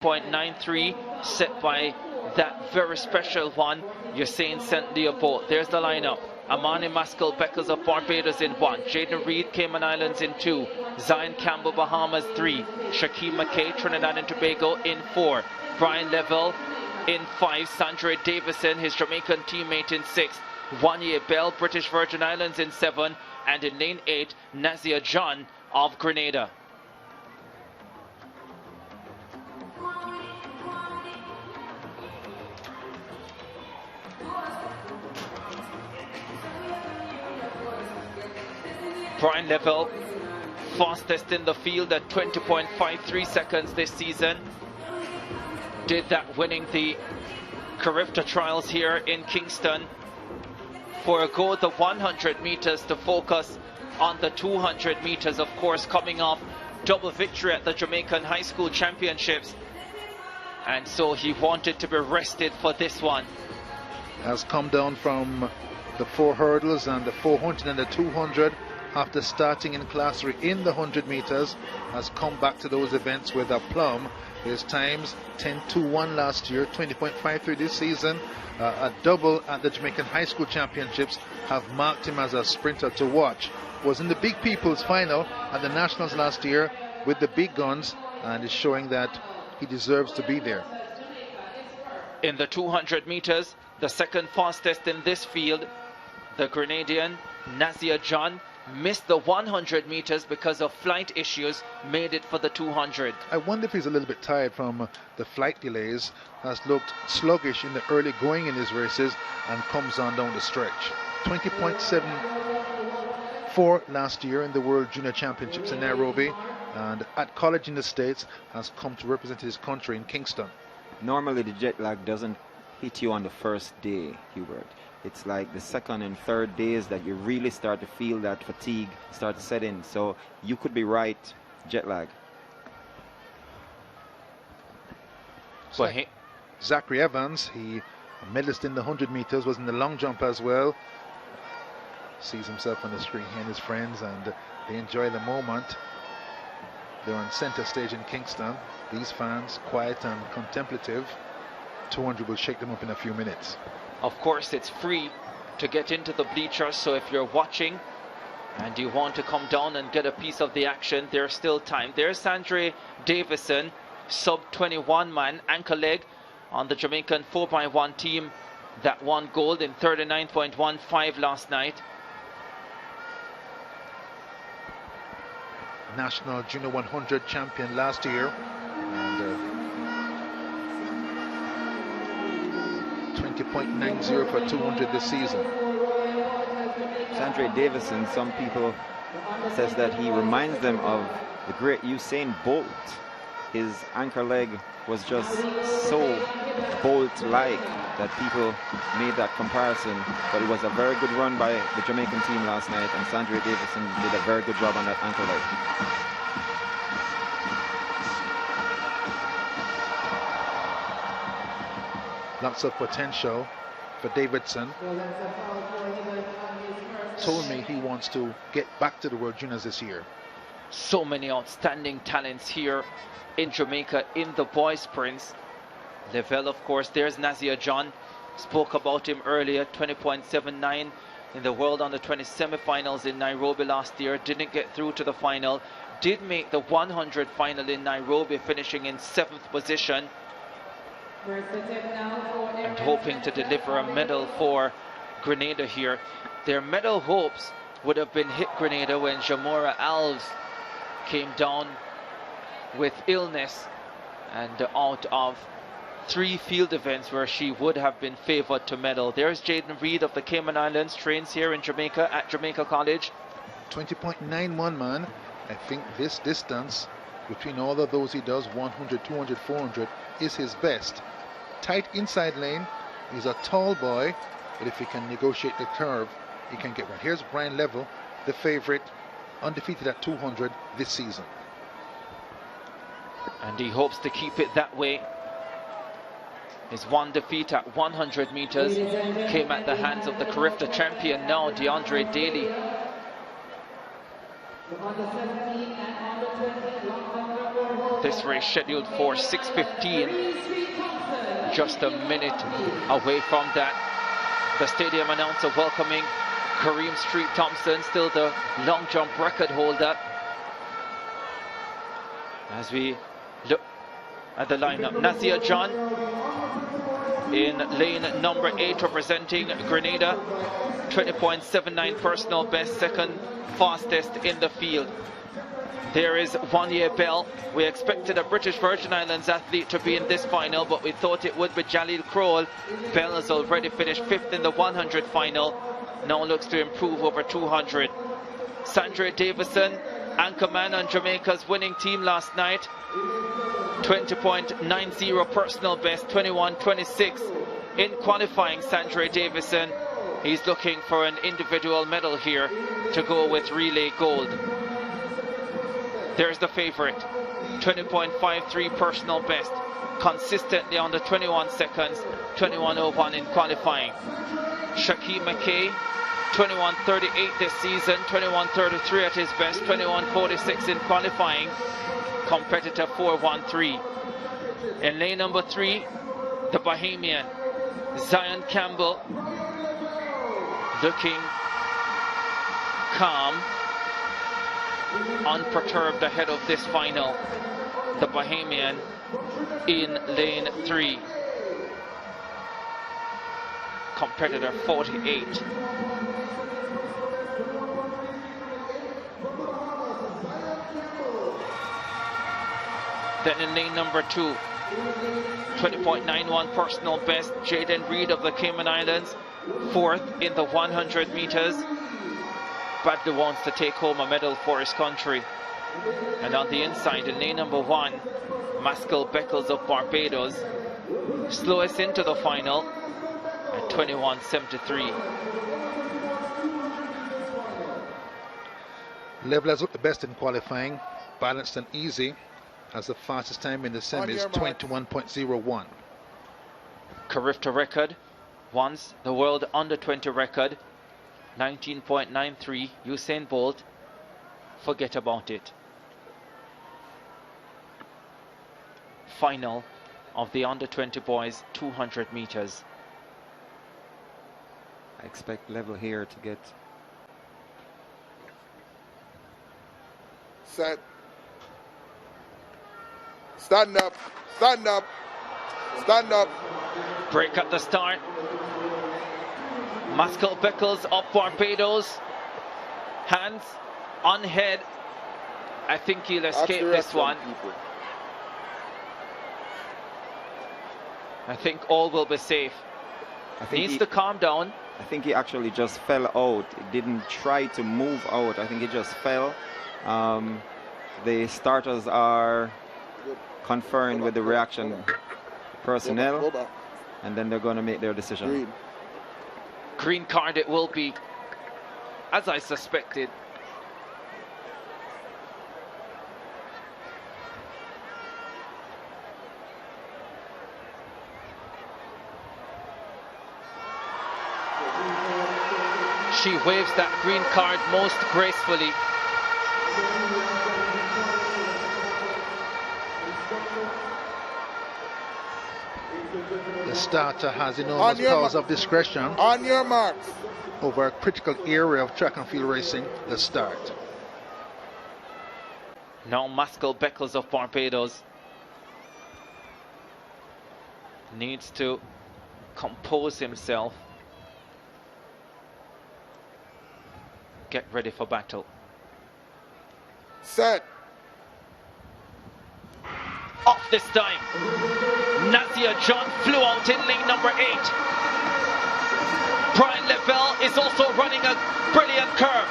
20.93 set by that very special one, Usain St. Leopold. There's the lineup. Amani Mascal Beckles of Barbados in 1, Jaden Reed, Cayman Islands in 2, Zion Campbell, Bahamas 3, Shakim McKay, Trinidad and Tobago in 4, Brian Leville in 5, Sandre Davidson, his Jamaican teammate in 6, Onee Bell, British Virgin Islands in 7, and in lane 8, Nazia John of Grenada. Brian Leville, fastest in the field at 20.53 seconds this season. Did that winning the Carifta Trials here in Kingston. Forego the 100 meters to focus on the 200 meters, of course, coming off double victory at the Jamaican High School Championships. And so he wanted to be rested for this one. Has come down from the 4 hurdles and the 400 and the 200. After starting in class 3 in the 100 meters, has come back to those events with a plum. His times 10.21 last year, 20.53 this season. A double at the Jamaican High School Championships have marked him as a sprinter to watch. Was in the Big People's final at the Nationals last year with the big guns, and is showing that he deserves to be there. In the 200 meters, the second fastest in this field, the Grenadian Nazia John missed the 100 meters because of flight issues, made it for the 200. I wonder if he's a little bit tired from the flight delays. Has looked sluggish in the early going in his races and comes on down the stretch. 20.74 last year in the World Junior Championships in Nairobi, and at college in the States has come to represent his country in Kingston. Normally the jet lag doesn't hit you on the first day, Hubert. It's like the second and third days that you really start to feel that fatigue start to set in. So you could be right, jet lag. But Zachary Evans, he a medalist in the 100 meters, was in the long jump as well. Sees himself on the screen, he and his friends, and they enjoy the moment. They're on center stage in Kingston. These fans, quiet and contemplative. 200 will shake them up in a few minutes. Of course, it's free to get into the bleachers, so if you're watching and you want to come down and get a piece of the action, there's still time. There's Sandre Davidson, sub-21 man, anchor leg on the Jamaican 4x1 team that won gold in 39.15 last night. National Junior 100 champion last year, and 20.90 for 200 this season. Sandre Davidson, some people says that he reminds them of the great Usain Bolt. His anchor leg was just so Bolt-like that people made that comparison. But it was a very good run by the Jamaican team last night, and Sandre Davidson did a very good job on that anchor leg. Lots of potential for Davidson. Told me he wants to get back to the World Juniors this year. So many outstanding talents here in Jamaica in the boys sprints. Leville, of course, there's Nazia John. Spoke about him earlier, 20.79 in the World Under-20 semi-finals in Nairobi last year. Didn't get through to the final. Did make the 100 final in Nairobi, finishing in 7th position. And hoping to deliver a medal for Grenada here. Their medal hopes would have been hit Grenada when Jamora Alves came down with illness and out of 3 field events where she would have been favored to medal. There's Jaden Reed of the Cayman Islands, trains here in Jamaica at Jamaica College. 20.91 man. I think this distance between all of those he does, 100, 200, 400, is his best. Tight inside lane. He's a tall boy, but if he can negotiate the curve, he can get one. Here's Brian Leville, the favorite, undefeated at 200 this season. And he hopes to keep it that way. His one defeat at 100 meters came at the hands of the Carifta champion now, DeAndre Daly. This race scheduled for 6:15. Just a minute away from that. The stadium announcer welcoming Kareem Street Thompson, still the long jump record holder. As we look at the lineup, Nazia John in lane number 8 representing Grenada. 20.79 personal best, second fastest in the field. There is Onee Bell. We expected a British Virgin Islands athlete to be in this final, but we thought it would be Jalil Kroll. Bell has already finished 5th in the 100 final. Now looks to improve over 200. Sandre Davidson, anchorman on Jamaica's winning team last night. 20.90 personal best, 21.26 in qualifying. Sandre Davidson, he's looking for an individual medal here to go with relay gold. There's the favorite, 20.53 personal best, consistently under 21 seconds, 21.01 in qualifying. Shakim McKay, 21.38 this season, 21.33 at his best, 21.46 in qualifying. Competitor 4.13. In lane number 3, the Bahamian Zion Campbell, looking calm, unperturbed ahead of this final. The Bahamian in lane 3. Competitor 48. Then in lane number 2, 20.91 personal best, Jaden Reed of the Cayman Islands, 4th in the 100 meters. Badly wants to take home a medal for his country. And on the inside, in lane number 1, Mascal Beckles of Barbados, slowest into the final at 21.73. Leville has looked the best in qualifying, balanced and easy, as the fastest time in the semis, 21.01. Carifta record, once the world under 20 record, 19.93. Usain Bolt, forget about it. Final of the under 20 boys 200 meters. I expect Leville here to get set. Stand up, stand up, stand up. Break at the start. Mascal Beckles of Barbados, hands on head. I think he'll escape this one. I think all will be safe. Needs to calm down. I think he actually just fell out. He didn't try to move out. I think he just fell. The starters are conferring with the reaction personnel, and then they're going to make their decision. Green card it will be, as I suspected. She waves that green card most gracefully. The starter has enormous powers of discretion On your marks. over a critical area of track and field racing, the start. Now Mascal Beckles of Barbados needs to compose himself, get ready for battle. Set. Off this time. Nazia John flew out in lane number 8. Brian Leville is also running a brilliant curve,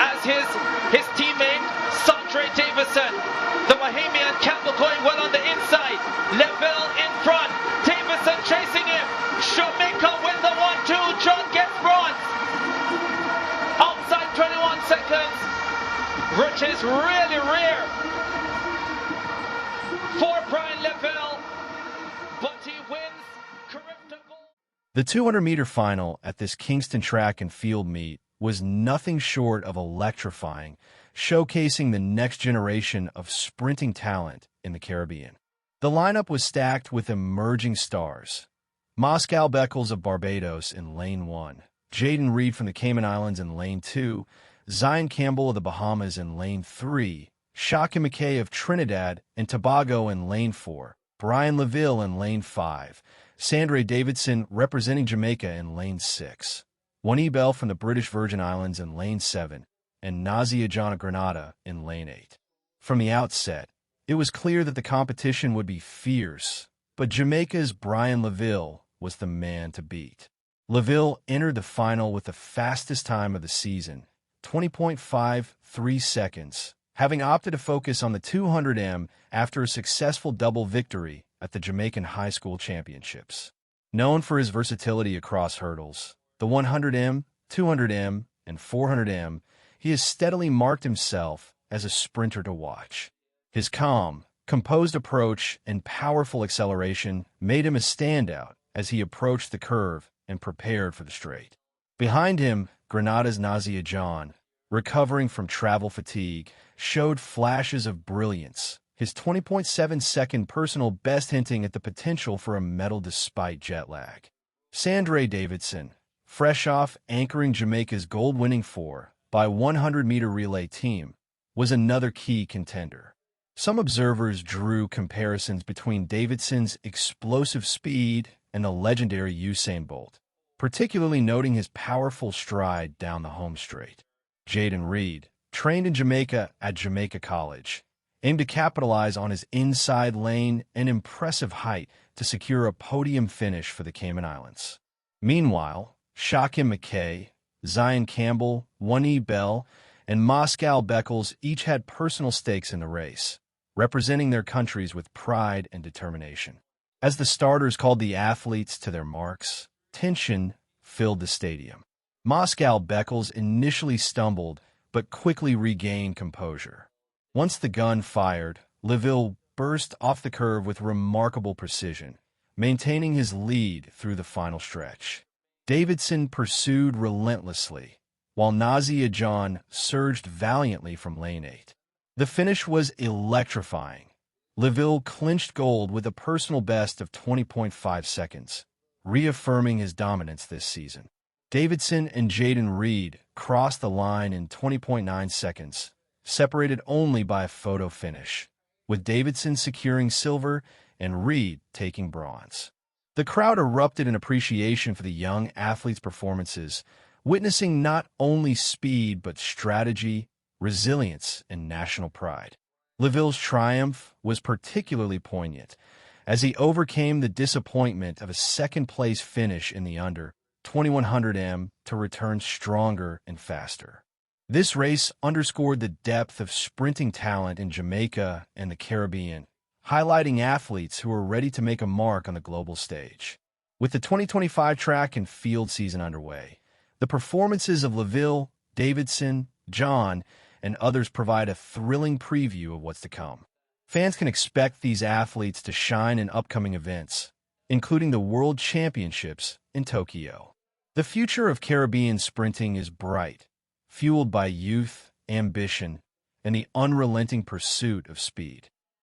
as his teammate Sandre Davidson. The Bahamian Campbell going well on the inside. Leville in front. Davidson chasing him. Jamaica win the 1-2. John gets bronze. Outside 21 seconds, which is really rare for Brian Leville, but he wins. The 200-meter final at this Kingston track and field meet was nothing short of electrifying, showcasing the next generation of sprinting talent in the Caribbean. The lineup was stacked with emerging stars. Mascal Beckles of Barbados in Lane 1, Jaden Reed from the Cayman Islands in Lane 2, Campbell of the Bahamas in Lane 3, Shakim McKay of Trinidad and Tobago in Lane 4, Leville in Lane 5, Sandre Davidson representing Jamaica in Lane 6, Onee Bell from the British Virgin Islands in Lane 7, and Nazia John of Grenada in Lane 8. From the outset, it was clear that the competition would be fierce, but Jamaica's Leville was the man to beat. Leville entered the final with the fastest time of the season, 20.53 seconds, having opted to focus on the 200m after a successful double victory at the Jamaican High School Championships. Known for his versatility across hurdles, the 100m, 200m, and 400m, he has steadily marked himself as a sprinter to watch. His calm, composed approach and powerful acceleration made him a standout as he approached the curve and prepared for the straight. Behind him, Grenada's Nazia John, recovering from travel fatigue, showed flashes of brilliance, his 20.7-second personal best hinting at the potential for a medal despite jet lag. Sandre Davidson, fresh off anchoring Jamaica's gold-winning 4x100-meter relay team, was another key contender. Some observers drew comparisons between Davidson's explosive speed and the legendary Usain Bolt, particularly noting his powerful stride down the home straight. Jaden Reed, trained in Jamaica at Jamaica College, aimed to capitalize on his inside lane and impressive height to secure a podium finish for the Cayman Islands. Meanwhile, Shakim McKay, Campbell, Onee Bell, and Mascal Beckles each had personal stakes in the race, representing their countries with pride and determination. As the starters called the athletes to their marks, tension filled the stadium. Mascal Beckles initially stumbled, but quickly regained composure. Once the gun fired, Leville burst off the curve with remarkable precision, maintaining his lead through the final stretch. Davidson pursued relentlessly, while Nazia John surged valiantly from Lane 8. The finish was electrifying. Leville clinched gold with a personal best of 20.5 seconds, reaffirming his dominance this season. Davidson and Jaden Reed crossed the line in 20.9 seconds, separated only by a photo finish, with Davidson securing silver and Reed taking bronze. The crowd erupted in appreciation for the young athletes' performances, witnessing not only speed but strategy, resilience, and national pride. Leville's triumph was particularly poignant as he overcame the disappointment of a second-place finish in the under 2100m to return stronger and faster. This race underscored the depth of sprinting talent in Jamaica and the Caribbean, highlighting athletes who are ready to make a mark on the global stage. With the 2025 track and field season underway, the performances of Leville, Davidson, John, and others provide a thrilling preview of what's to come. Fans can expect these athletes to shine in upcoming events, including the World Championships in Tokyo. The future of Caribbean sprinting is bright, fueled by youth, ambition, and the unrelenting pursuit of speed.